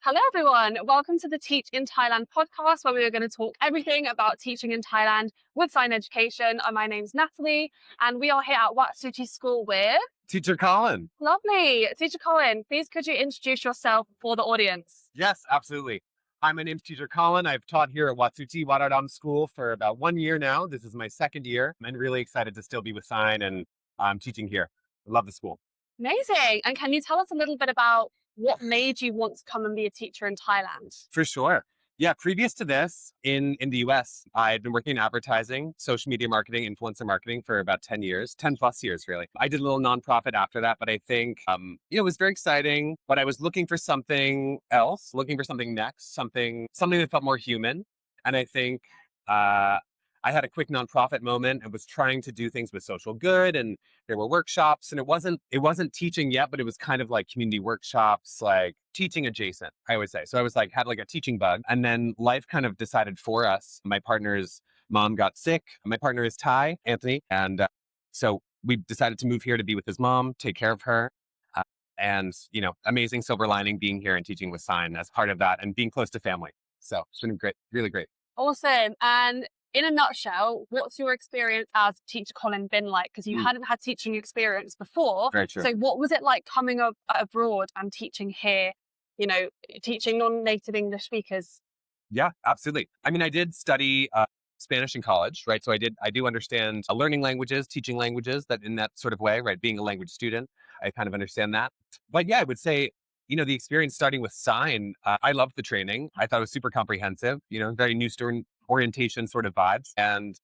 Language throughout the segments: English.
Hello, everyone. Welcome to the Teach in Thailand podcast, where we are going to talk everything about teaching in Thailand with Sine Education. My name's Natalie, and we are here at Wat Suthi School with Teacher Colin. lovely Teacher Colin. Please, could you introduce yourself for the audience? Yes, absolutely. Hi, my name's Teacher Colin. I've taught here at Wat Suthi School for about 1 year now. This is my second year. I'm really excited to still be with Sine and teaching here. I love the school. Amazing. And can you tell us a little bit about what made you want to come and be a teacher in Thailand? For sure. Yeah, previous to this, in the US, I had been working in advertising, social media marketing, influencer marketing for about 10 years, 10 plus years, really. I did a little nonprofit after that, but I think, it was very exciting, but I was looking for something else, looking for something next, something that felt more human. And I think, I had a quick nonprofit moment and was trying to do things with social good, and there were workshops, and it wasn't teaching yet, but it was kind of like community workshops, like teaching adjacent, I would say. So I was like, had like a teaching bug. And then life kind of decided for us. My partner's mom got sick. My partner is Thai, Anthony. And so we decided to move here to be with his mom, take care of her. Uh, and, amazing silver lining being here and teaching with Sign as part of that and being close to family. So it's been great, really great. Awesome. And in a nutshell, what's your experience as Teacher Colin been like? Because you hadn't had teaching experience before. Very true. So what was it like coming up abroad and teaching here, teaching non-native English speakers? Yeah, absolutely. I mean, I did study Spanish in college, right? So I do understand learning languages, teaching languages that in that sort of way, right? Being a language student, I kind of understand that. But yeah, I would say, the experience starting with Sign, I loved the training. I thought it was super comprehensive, very new student orientation sort of vibes. And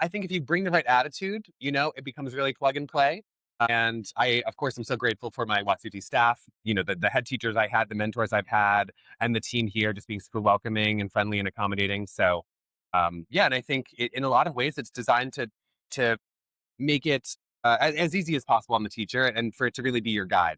I think if you bring the right attitude, it becomes really plug and play. And I, of course, I'm so grateful for my Wat Suthi staff, the head teachers I had, the mentors I've had, and the team here just being super welcoming and friendly and accommodating. So, yeah, and I think in a lot of ways, it's designed to make it as easy as possible on the teacher and for it to really be your guide.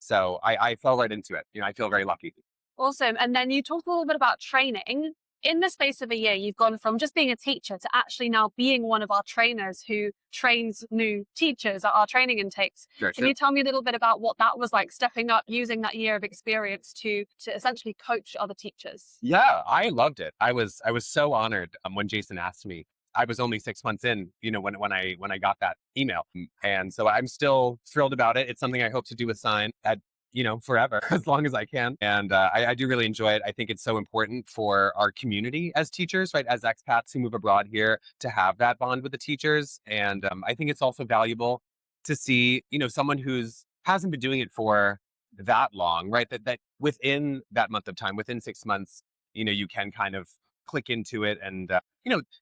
So I fell right into it. I feel very lucky. Awesome. And then you talked a little bit about training. In the space of a year, you've gone from just being a teacher to actually now being one of our trainers who trains new teachers at our training intakes. Sure, Can you tell me a little bit about what that was like, stepping up, using that year of experience to essentially coach other teachers? Yeah, I loved it. I was so honored when Jason asked me. I was only 6 months in, when I got that email, and so I'm still thrilled about it. It's something I hope to do with Sign at forever, as long as I can. And I do really enjoy it. I think it's so important for our community as teachers, right? As expats who move abroad here to have that bond with the teachers. And I think it's also valuable to see, someone who's hasn't been doing it for that long, right? That within that month of time, within 6 months, you can kind of click into it. And,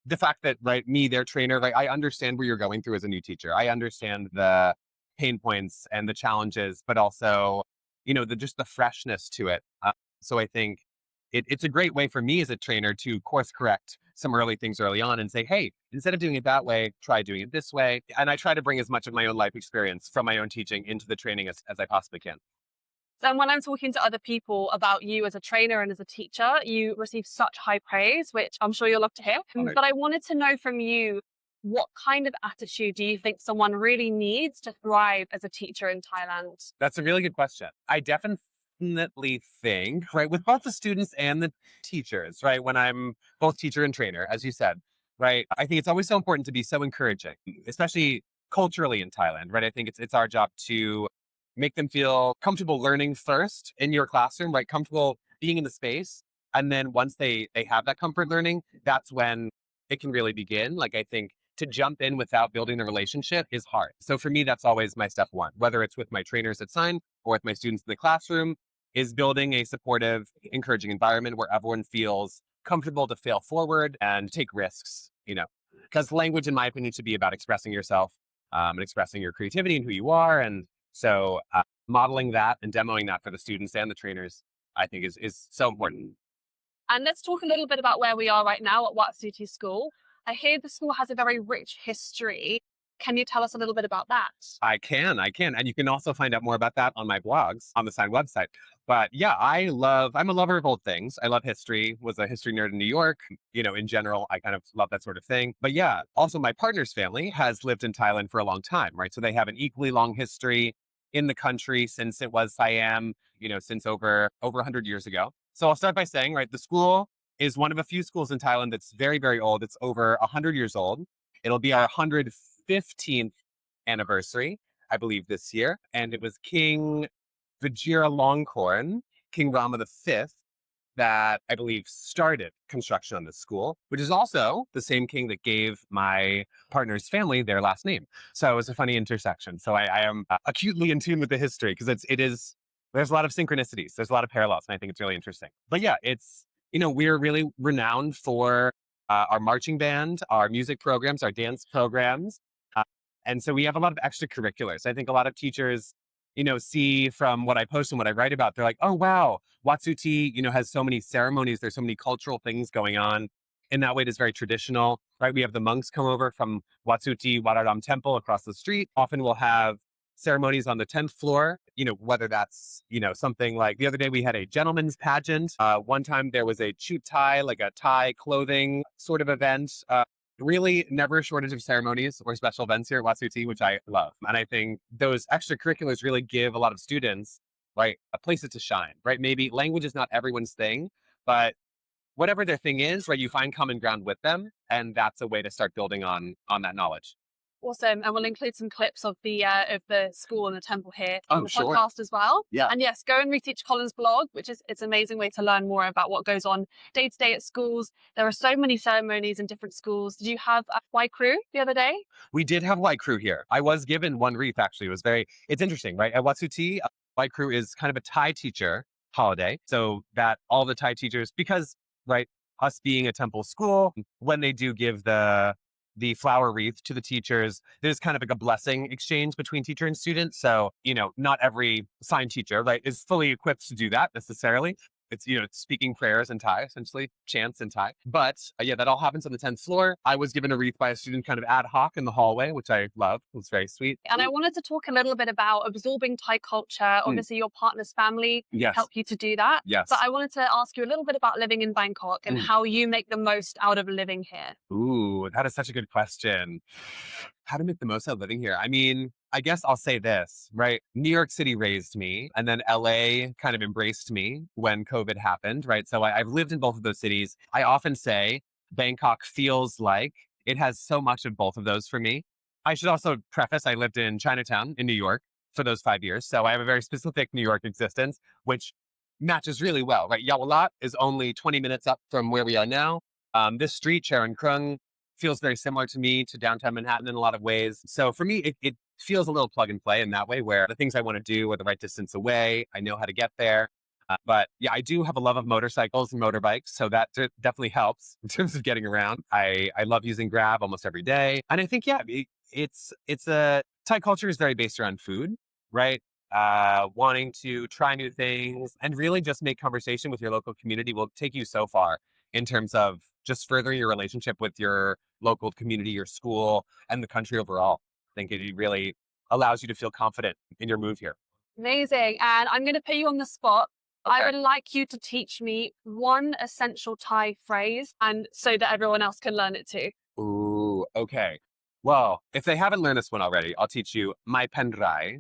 the fact that, right, me, their trainer, right, I understand where you're going through as a new teacher. I understand the pain points and the challenges, but also just the freshness to it. So I think it's a great way for me as a trainer to course correct some early things early on and say, hey, instead of doing it that way, try doing it this way. And I try to bring as much of my own life experience from my own teaching into the training as I possibly can. So when I'm talking to other people about you as a trainer and as a teacher, you receive such high praise, which I'm sure you'll love to hear. Okay. But I wanted to know from you, what kind of attitude do you think someone really needs to thrive as a teacher in Thailand? That's a really good question. I definitely think, right, with both the students and the teachers, right, when I'm both teacher and trainer, as you said, right, I think it's always so important to be so encouraging, especially culturally in Thailand, right? I think it's our job to make them feel comfortable learning first in your classroom, right? Comfortable being in the space. And then once they have that comfort learning, that's when it can really begin. Like, I think to jump in without building a relationship is hard. So for me, that's always my step one, whether it's with my trainers at Sign or with my students in the classroom, is building a supportive, encouraging environment where everyone feels comfortable to fail forward and take risks, because language, in my opinion, should be about expressing yourself and expressing your creativity and who you are. And so modeling that and demoing that for the students and the trainers, I think is so important. And let's talk a little bit about where we are right now at Wat Suthi School. I hear the school has a very rich history. Can you tell us a little bit about that? I can. And you can also find out more about that on my blogs on the Sign website. But yeah, I'm a lover of old things. I love history, was a history nerd in New York. In general, I kind of love that sort of thing. But yeah, also my partner's family has lived in Thailand for a long time, right? So they have an equally long history. in the country since it was Siam, since over 100 years ago. So I'll start by saying, right, the school is one of a few schools in Thailand that's very, very old. It's over 100 years old. It'll be our 115th anniversary, I believe, this year. And it was King Vajiralongkorn, King Rama V, that I believe started construction on this school, which is also the same king that gave my partner's family their last name. So it was a funny intersection. So I am acutely in tune with the history because there's a lot of synchronicities, there's a lot of parallels, and I think it's really interesting. But yeah, we're really renowned for our marching band, our music programs, our dance programs. And so we have a lot of extracurriculars. I think a lot of teachers, see from what I post and what I write about, they're like, oh, wow, Wat Suthi, has so many ceremonies. There's so many cultural things going on. In that way, it is very traditional, right? We have the monks come over from Wat Suthi Wadaram Temple across the street. Often we'll have ceremonies on the 10th floor, whether that's, something like the other day we had a gentleman's pageant. One time there was a chut Thai, like a Thai clothing sort of event. Really never a shortage of ceremonies or special events here at Wat Suthi, which I love. And I think those extracurriculars really give a lot of students, right, a place to shine, right? Maybe language is not everyone's thing, but whatever their thing is, right, you find common ground with them. And that's a way to start building on that knowledge. Awesome. And we'll include some clips of the school and the temple here on the sure. podcast as well. Yeah. And yes, go and read Teacher Colin's blog, it's an amazing way to learn more about what goes on day to day at schools. There are so many ceremonies in different schools. Did you have a Wai Crew the other day? We did have Wai Crew here. I was given one wreath, actually. It's interesting, right? At Wat Suthi, Wai Crew is kind of a Thai teacher holiday. So that all the Thai teachers, because, right, us being a temple school, when they do give the flower wreath to the teachers, there's kind of like a blessing exchange between teacher and student. So, not every Sine teacher, right, is fully equipped to do that necessarily. It's, speaking prayers in Thai, essentially chants in Thai. But yeah, that all happens on the 10th floor. I was given a wreath by a student kind of ad hoc in the hallway, which I love. It was very sweet. And I wanted to talk a little bit about absorbing Thai culture. Obviously, your partner's family helped you to do that. Yes. But I wanted to ask you a little bit about living in Bangkok and how you make the most out of living here. Ooh, that is such a good question. How to make the most out of living here? I mean, I guess I'll say this, right? New York City raised me, and then LA kind of embraced me when COVID happened, right? So I've lived in both of those cities. I often say Bangkok feels like it has so much of both of those for me. I should also preface, I lived in Chinatown in New York for those 5 years. So I have a very specific New York existence, which matches really well, right? Yawalat is only 20 minutes up from where we are now. This street, Charon Krung, feels very similar to me, to downtown Manhattan in a lot of ways. So for me, it feels a little plug and play in that way, where the things I want to do are the right distance away. I know how to get there. But yeah, I do have a love of motorcycles and motorbikes. So that definitely helps in terms of getting around. I love using Grab almost every day. And I think, yeah, Thai culture is very based around food, right? Wanting to try new things and really just make conversation with your local community will take you so far in terms of just furthering your relationship with your local community, your school, and the country overall. I think it really allows you to feel confident in your move here. Amazing. And I'm going to put you on the spot. Okay. I would like you to teach me one essential Thai phrase, and so that everyone else can learn it too. Ooh, okay. Well, if they haven't learned this one already, I'll teach you Mai Pen Rai,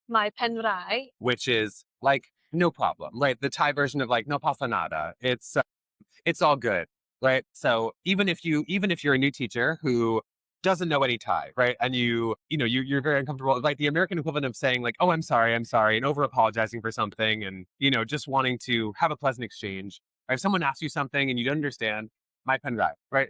My pen rai. which is like no problem, right? The Thai version of like no pasa nada. It's all good, right? So even if you're a new teacher who doesn't know any Thai, right? And you're very uncomfortable, like the American equivalent of saying like, oh, I'm sorry, and over apologizing for something, and just wanting to have a pleasant exchange. Or if someone asks you something and you don't understand, my pen drive, right?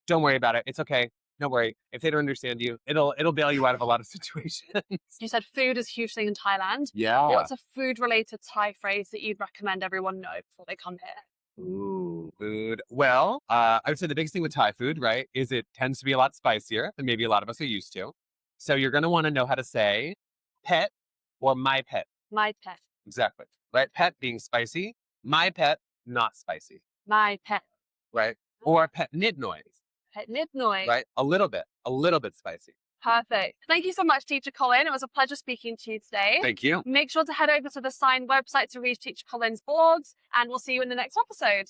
Don't worry about it. It's okay. Don't worry. If they don't understand you, it'll bail you out of a lot of situations. You said food is a huge thing in Thailand. Yeah. What's a food-related Thai phrase that you'd recommend everyone know before they come here? Ooh, food. Well, I would say the biggest thing with Thai food, right, is it tends to be a lot spicier than maybe a lot of us are used to. So you're going to want to know how to say pet or my pet. My pet. Exactly. Right? Pet being spicy, my pet not spicy. My pet. Right? Or pet nid noise. Pet nid noise. Right? A little bit spicy. Perfect. Thank you so much, Teacher Colin. It was a pleasure speaking to you today. Thank you. Make sure to head over to the Sine website to read Teacher Colin's blogs, and we'll see you in the next episode.